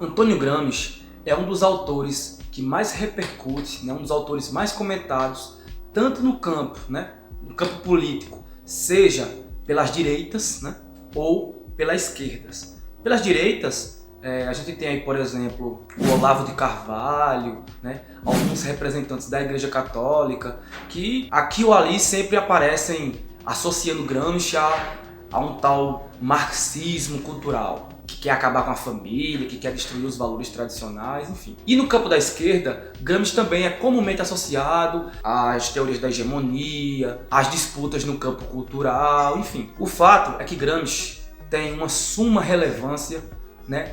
Antônio Gramsci é um dos autores que mais repercute, um dos autores mais comentados, tanto no campo político, seja pelas direitas, ou pelas esquerdas. Pelas direitas, a gente tem aí, por exemplo, o Olavo de Carvalho, alguns representantes da Igreja Católica, que aqui ou ali sempre aparecem associando Gramsci a um tal marxismo cultural, que quer acabar com a família, que quer destruir os valores tradicionais, enfim. E no campo da esquerda, Gramsci também é comumente associado às teorias da hegemonia, às disputas no campo cultural, enfim. O fato é que Gramsci tem uma suma relevância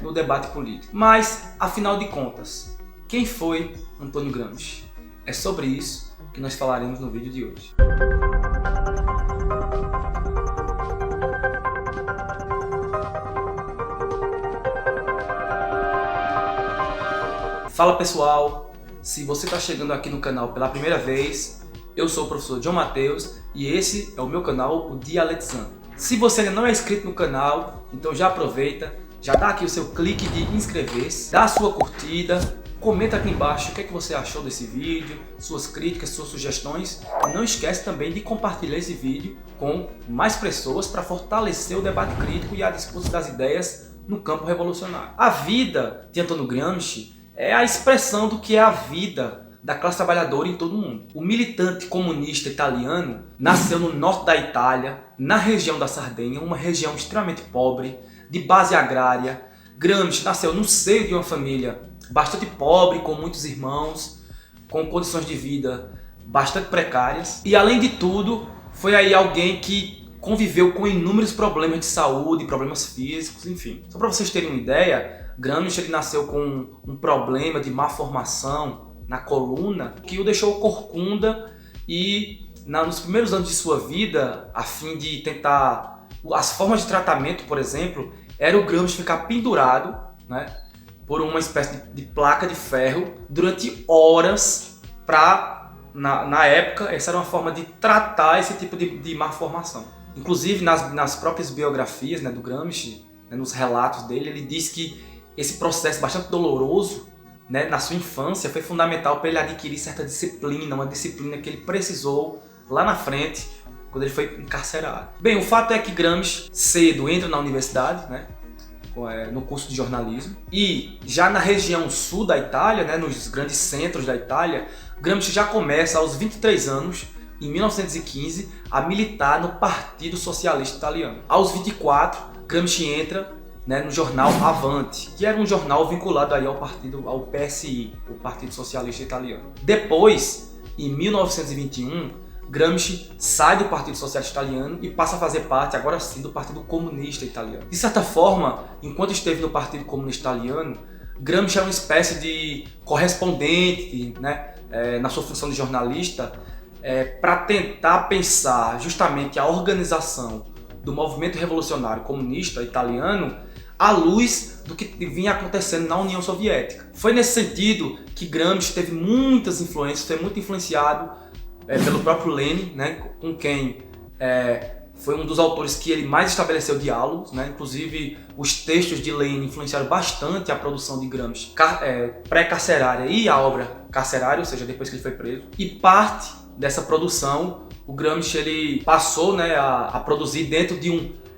no debate político. Mas, afinal de contas, quem foi Antônio Gramsci? É sobre isso que nós falaremos no vídeo de hoje. Fala pessoal, se você está chegando aqui no canal pela primeira vez, eu sou o professor John Matheus e esse é o meu canal, o Dialetizando. Se você ainda não é inscrito no canal, então já aproveita, já dá aqui o seu clique de inscrever-se, dá a sua curtida, comenta aqui embaixo o que você achou desse vídeo, suas críticas, suas sugestões. E não esquece também de compartilhar esse vídeo com mais pessoas para fortalecer o debate crítico e a disputa das ideias no campo revolucionário. A vida de Antônio Gramsci é a expressão do que é a vida da classe trabalhadora em todo o mundo. O militante comunista italiano nasceu no norte da Itália, na região da Sardenha, uma região extremamente pobre, de base agrária. Gramsci nasceu no seio de uma família bastante pobre, com muitos irmãos, com condições de vida bastante precárias. E além de tudo, foi aí alguém que conviveu com inúmeros problemas de saúde, problemas físicos, enfim. Só para vocês terem uma ideia, Gramsci nasceu com um problema de má formação na coluna que o deixou corcunda e nos primeiros anos de sua vida, a fim de tentar... As formas de tratamento, por exemplo, era o Gramsci ficar pendurado por uma espécie de placa de ferro durante horas para... Na época, essa era uma forma de tratar esse tipo de má formação. Inclusive, nas próprias biografias do Gramsci, nos relatos dele, ele diz que esse processo bastante doloroso, na sua infância, foi fundamental para ele adquirir certa disciplina, uma disciplina que ele precisou lá na frente, quando ele foi encarcerado. Bem, o fato é que Gramsci cedo entra na universidade, no curso de jornalismo, e já na região sul da Itália, nos grandes centros da Itália, Gramsci já começa aos 23 anos, em 1915, a militar no Partido Socialista Italiano. Aos 24, Gramsci entra no jornal Avanti, que era um jornal vinculado aí ao PSI, o Partido Socialista Italiano. Depois, em 1921, Gramsci sai do Partido Socialista Italiano e passa a fazer parte, agora sim, do Partido Comunista Italiano. De certa forma, enquanto esteve no Partido Comunista Italiano, Gramsci era uma espécie de correspondente, na sua função de jornalista, para tentar pensar justamente a organização do movimento revolucionário comunista italiano à luz do que vinha acontecendo na União Soviética. Foi nesse sentido que Gramsci teve muitas influências, foi muito influenciado pelo próprio Lenin, com quem foi um dos autores que ele mais estabeleceu diálogos, inclusive os textos de Lenin influenciaram bastante a produção de Gramsci pré-carcerária e a obra carcerária, ou seja, depois que ele foi preso. E parte dessa produção, o Gramsci ele passou a produzir dentro de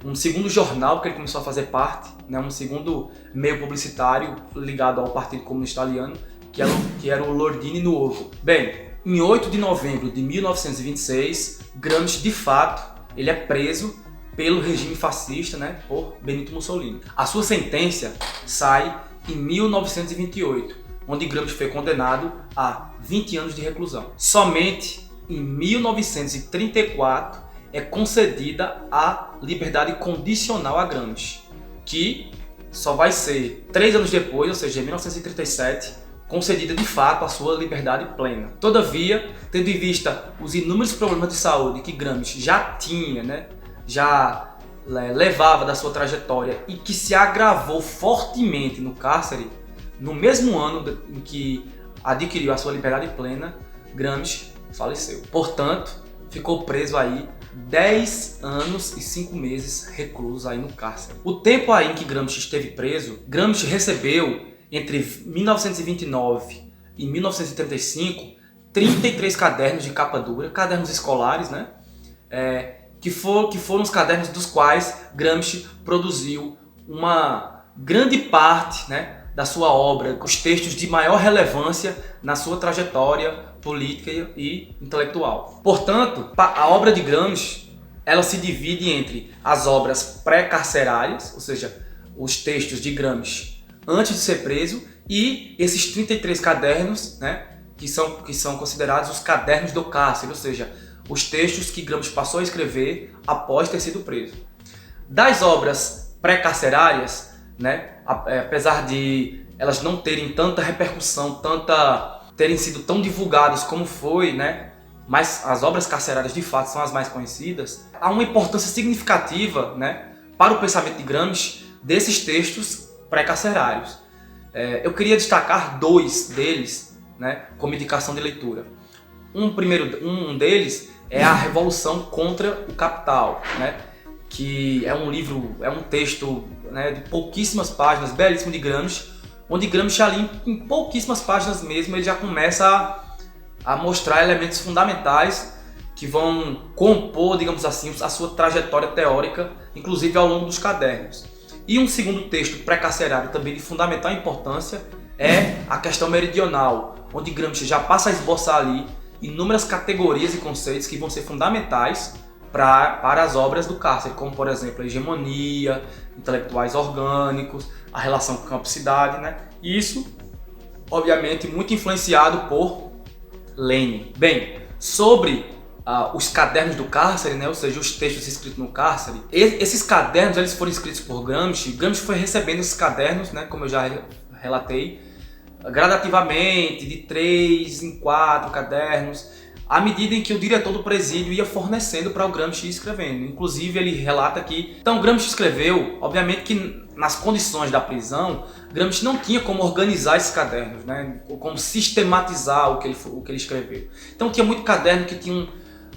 um segundo jornal que ele começou a fazer parte, um segundo meio publicitário ligado ao Partido Comunista Italiano, que era o L'Ordine Nuovo. Bem, em 8 de novembro de 1926, Gramsci, de fato, ele é preso pelo regime fascista, por Benito Mussolini. A sua sentença sai em 1928, onde Gramsci foi condenado a 20 anos de reclusão. Somente em 1934 é concedida a liberdade condicional a Gramsci, que só vai ser 3 anos depois, ou seja, em 1937, concedida de fato a sua liberdade plena. Todavia, tendo em vista os inúmeros problemas de saúde que Gramsci já tinha, já levava da sua trajetória e que se agravou fortemente no cárcere, no mesmo ano em que adquiriu a sua liberdade plena, Gramsci faleceu. Portanto, ficou preso aí 10 anos e 5 meses recluso aí no cárcere. O tempo aí em que Gramsci esteve preso, Gramsci recebeu entre 1929 e 1935, 33 cadernos de capa dura, cadernos escolares, né? Que foram os cadernos dos quais Gramsci produziu uma grande parte, né, da sua obra, os textos de maior relevância na sua trajetória política e intelectual. Portanto, a obra de Gramsci ela se divide entre as obras pré-carcerárias, ou seja, os textos de Gramsci antes de ser preso, e esses 33 cadernos, né, que são considerados os cadernos do cárcere, ou seja, os textos que Gramsci passou a escrever após ter sido preso. Das obras pré-carcerárias, né, apesar de elas não terem tanta repercussão, terem sido tão divulgadas como foi, né, mas as obras carcerárias de fato são as mais conhecidas, há uma importância significativa, né, para o pensamento de Gramsci desses textos pré-carcerários. Eu queria destacar dois deles, né, como indicação de leitura. Um deles é A Revolução contra o Capital, né, que é um texto, né, de pouquíssimas páginas, belíssimo de Gramsci, onde Gramsci ali em pouquíssimas páginas mesmo ele já começa a mostrar elementos fundamentais que vão compor, digamos assim, a sua trajetória teórica, inclusive ao longo dos cadernos. E um segundo texto pré-carcerário também de fundamental importância é A Questão Meridional, onde Gramsci já passa a esboçar ali inúmeras categorias e conceitos que vão ser fundamentais para as obras do cárcere, como por exemplo a hegemonia, intelectuais orgânicos, a relação com campo-cidade, né? E isso, obviamente, muito influenciado por Lenin. Bem, sobre os cadernos do cárcere, né? Ou seja, os textos escritos no cárcere, esses cadernos eles foram escritos por Gramsci. Gramsci foi recebendo esses cadernos, né? Como eu já relatei, gradativamente, de 3 em 4 cadernos, à medida em que o diretor do presídio ia fornecendo para o Gramsci ir escrevendo. Inclusive, ele relata que... Então, Gramsci escreveu, obviamente que nas condições da prisão, Gramsci não tinha como organizar esses cadernos, né? Como sistematizar o que ele escreveu. Então, tinha muito caderno que tinha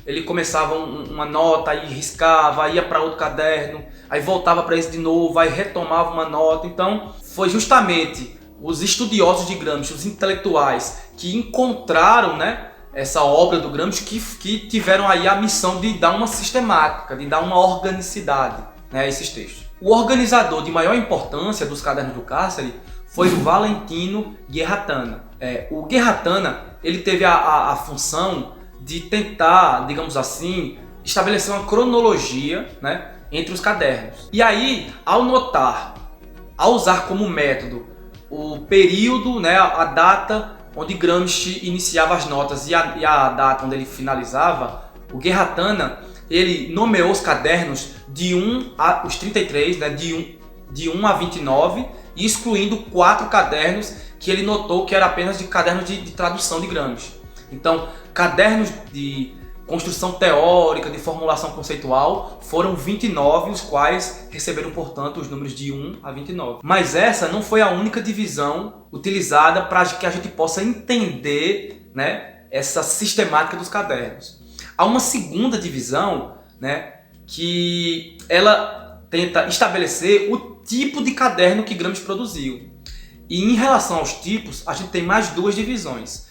ele começava uma nota, aí riscava, ia para outro caderno, aí voltava para esse de novo, aí retomava uma nota. Então, foi justamente os estudiosos de Gramsci, os intelectuais, que encontraram, né, essa obra do Gramsci que tiveram aí a missão de dar uma sistemática, de dar uma organicidade, né, a esses textos. O organizador de maior importância dos cadernos do cárcere foi o Valentino Guerratana. O Guerratana ele teve a função de tentar, digamos assim, estabelecer uma cronologia, né, entre os cadernos. E aí, ao usar como método o período, né, a data onde Gramsci iniciava as notas e a data onde ele finalizava, o Guerratana ele nomeou os cadernos os 33, né, de 1 a 29, excluindo 4 cadernos que ele notou que eram apenas de cadernos de tradução de Gramsci. Então, cadernos de construção teórica, de formulação conceitual, foram 29, os quais receberam, portanto, os números de 1 a 29. Mas essa não foi a única divisão utilizada para que a gente possa entender, né, essa sistemática dos cadernos. Há uma segunda divisão, né, que ela tenta estabelecer o tipo de caderno que Gramsci produziu. E em relação aos tipos, a gente tem mais duas divisões.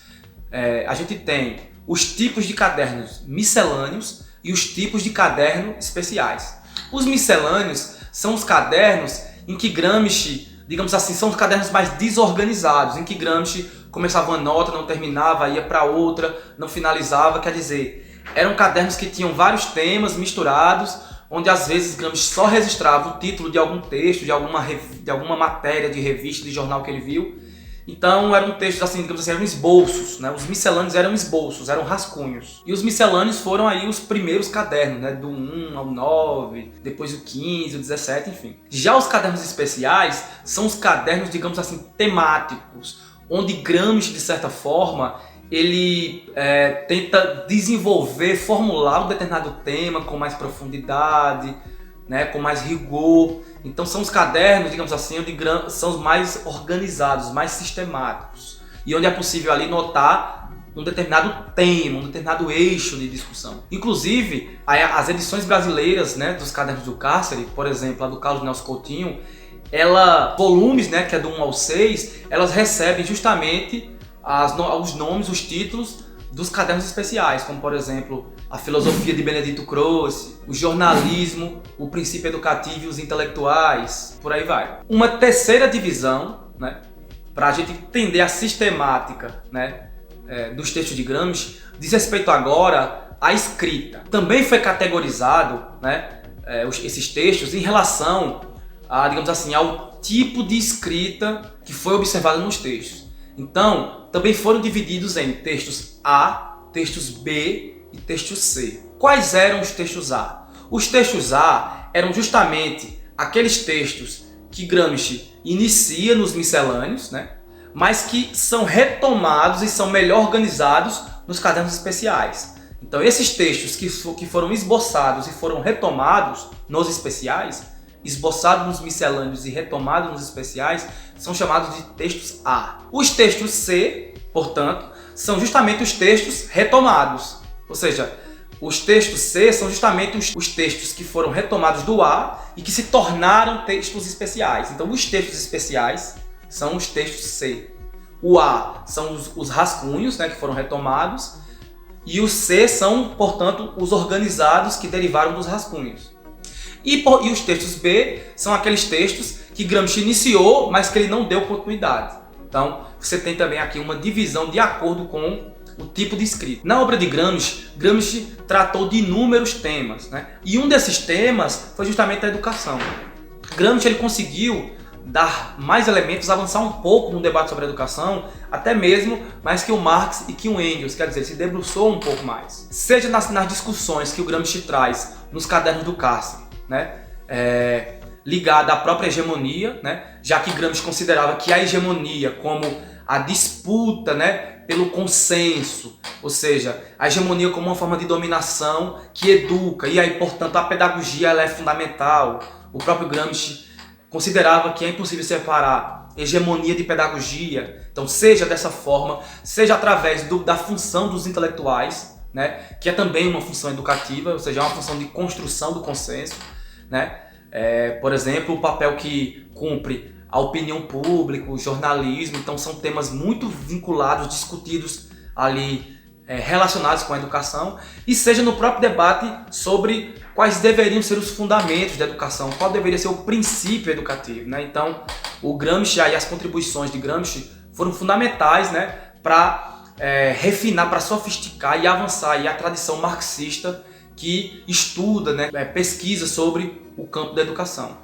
A gente tem os tipos de cadernos miscelâneos e os tipos de caderno especiais. Os miscelâneos são os cadernos em que Gramsci, digamos assim, são os cadernos mais desorganizados, em que Gramsci começava uma nota, não terminava, ia para outra, não finalizava, quer dizer, eram cadernos que tinham vários temas misturados, onde às vezes Gramsci só registrava o título de algum texto, de alguma matéria de revista, de jornal que ele viu. Então eram textos assim, digamos assim, eram esboços, né? Os miscelâneos eram esboços, eram rascunhos. E os miscelâneos foram aí os primeiros cadernos, né? Do 1 ao 9, depois o 15, o 17, enfim. Já os cadernos especiais são os cadernos, digamos assim, temáticos, onde Gramsci, de certa forma, ele tenta desenvolver, formular um determinado tema com mais profundidade, né, com mais rigor. Então são os cadernos, digamos assim, onde são os mais organizados, mais sistemáticos, e onde é possível ali notar um determinado tema, um determinado eixo de discussão. Inclusive, as edições brasileiras, né, dos cadernos do cárcere, por exemplo, a do Carlos Nelson Coutinho, volumes, né, que é do 1 ao 6, elas recebem justamente os nomes, os títulos dos cadernos especiais, como por exemplo, a filosofia de Benedito Croce, o jornalismo, o princípio educativo e os intelectuais, por aí vai. Uma terceira divisão, né, para a gente entender a sistemática, né, dos textos de Gramsci, diz respeito agora à escrita. Também foi categorizado, né, esses textos em relação a, digamos assim, ao tipo de escrita que foi observado nos textos. Então, também foram divididos em textos A, textos B e textos C. Quais eram os textos A? Os textos A eram justamente aqueles textos que Gramsci inicia nos miscelâneos, né? Mas que são retomados e são melhor organizados nos cadernos especiais. Então, esses textos que foram esboçados e foram retomados nos especiais, esboçados nos miscelâneos e retomados nos especiais, são chamados de textos A. Os textos C, portanto, são justamente os textos retomados. Ou seja, os textos C são justamente os textos que foram retomados do A e que se tornaram textos especiais. Então, os textos especiais são os textos C. O A são os rascunhos, né, que foram retomados, e os C são, portanto, os organizados que derivaram dos rascunhos. E os textos B são aqueles textos que Gramsci iniciou, mas que ele não deu continuidade. Então, você tem também aqui uma divisão de acordo com o tipo de escrita. Na obra de Gramsci, Gramsci tratou de inúmeros temas, né? E um desses temas foi justamente a educação. Gramsci ele conseguiu dar mais elementos, avançar um pouco no debate sobre a educação, até mesmo mais que o Marx e que o Engels, quer dizer, se debruçou um pouco mais. Seja nas discussões que o Gramsci traz nos cadernos do cárcere, né? Ligada à própria hegemonia, né? Já que Gramsci considerava que a hegemonia como a disputa, né, pelo consenso, ou seja, a hegemonia como uma forma de dominação que educa, e aí, portanto, a pedagogia ela é fundamental. O próprio Gramsci considerava que é impossível separar hegemonia de pedagogia, então seja dessa forma, seja através da função dos intelectuais, né, que é também uma função educativa, ou seja, é uma função de construção do consenso, né? Por exemplo, o papel que cumpre a opinião pública, o jornalismo, então são temas muito vinculados, discutidos ali, relacionados com a educação, e seja no próprio debate sobre quais deveriam ser os fundamentos da educação, qual deveria ser o princípio educativo, né? Então, o Gramsci e as contribuições de Gramsci foram fundamentais, né, para refinar, para sofisticar e avançar aí a tradição marxista que estuda, né, pesquisa sobre o campo da educação.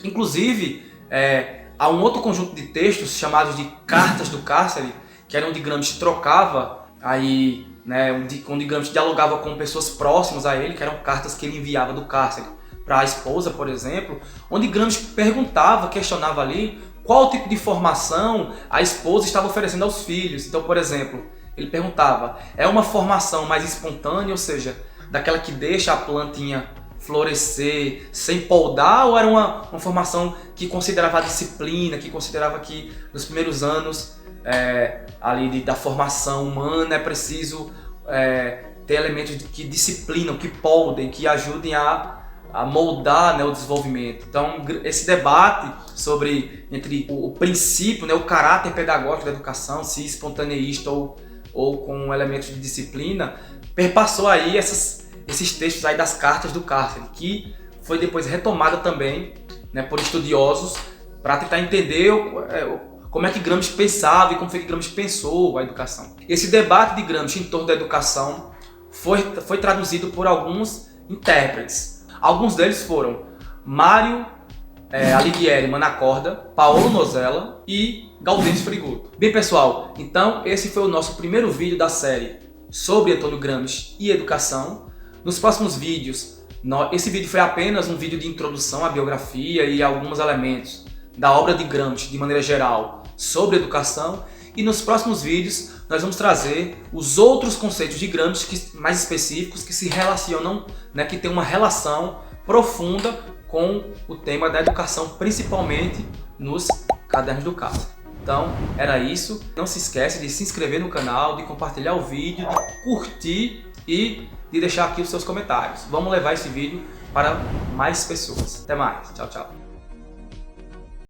Inclusive, há um outro conjunto de textos chamados de Cartas do Cárcere, que era onde Gramsci trocava, aí, né, onde Gramsci dialogava com pessoas próximas a ele, que eram cartas que ele enviava do cárcere para a esposa, por exemplo, onde Gramsci perguntava, questionava ali qual tipo de formação a esposa estava oferecendo aos filhos. Então, por exemplo, ele perguntava, é uma formação mais espontânea, ou seja, daquela que deixa a plantinha florescer sem poldar, ou era uma formação que considerava a disciplina, que considerava que nos primeiros anos ali da formação humana é preciso ter elementos que disciplinam, que poldem, que ajudem a moldar, né, o desenvolvimento. Então, esse debate entre o princípio, né, o caráter pedagógico da educação, se espontaneista ou com elementos de disciplina, perpassou aí esses textos aí das Cartas do Cárcere, que foi depois retomada também, né, por estudiosos para tentar entender como é que Gramsci pensava e como foi que Gramsci pensou a educação. Esse debate de Gramsci em torno da educação foi traduzido por alguns intérpretes. Alguns deles foram Mário Alighieri Manacorda, Paolo Nozella e Gaudêncio Frigoto. Bem, pessoal, então esse foi o nosso primeiro vídeo da série sobre Antônio Gramsci e educação. Nos próximos vídeos, esse vídeo foi apenas um vídeo de introdução à biografia e alguns elementos da obra de Gramsci de maneira geral sobre educação, e nos próximos vídeos nós vamos trazer os outros conceitos de Gramsci mais específicos que se relacionam, né, que tem uma relação profunda com o tema da educação, principalmente nos cadernos do cárcere. Então, era isso. Não se esquece de se inscrever no canal, de compartilhar o vídeo, de curtir e de deixar aqui os seus comentários. Vamos levar esse vídeo para mais pessoas. Até mais. Tchau, tchau.